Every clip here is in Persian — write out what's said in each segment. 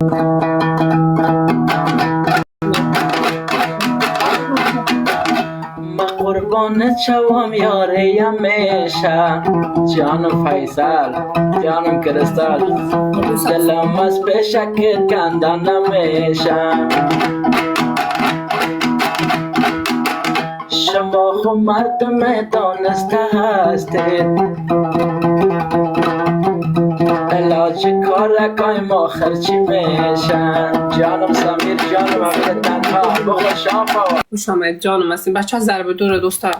ما قربانت شوم یاری همیشه، جانم فیصل، جانم کرستال، دلم از پیشکت کنده نمیشه. شما خو مردم دانسته هستید، علاج کارکای ما خرچی میشن. جانم سمیر، جانم امیر تنها، بخوش آقا. خوش آمد جانم. هستیم بچه ها ضرب دور دوستا.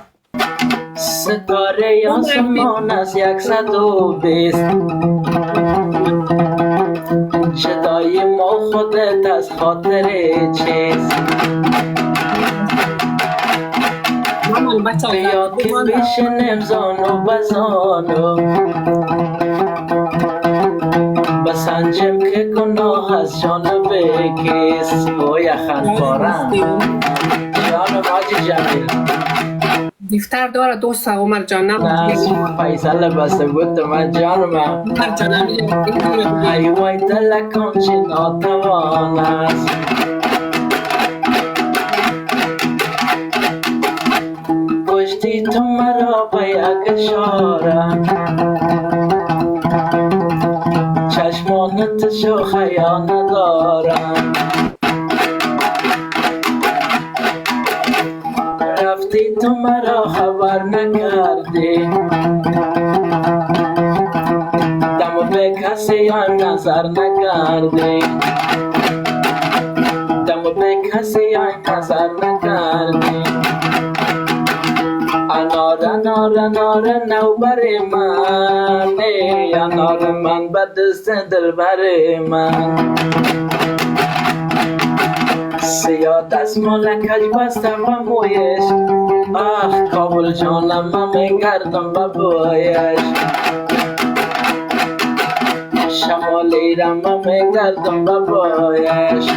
ستاره آسمان از 120، جدای ما خودت از خاطر چیز. بیا که بشنم زانو بزانو، بسنجم که گناه از جانب کیست. او یخن بارم جانم آجی جمیل دیفتر داره دوست عمر جان. نه فیصل بسته بود من جانم. عمر جان ای وای دلکم چی ناتوان است، کشتی تو مرا به یک اشاره، چشمانت شوخه یا ندارم. رفتی تو مرا خبر نکردی، دم به کسی هم نظر نکردی، دم به کسی هم نظر نکردی. انار انار انار نوبر من، انار من به دست دلبر من. سیاه دستمال کج بستم و مویش، آخ کابل جانم من میگردم به بویش. شمالی رم من میگردم به بویش.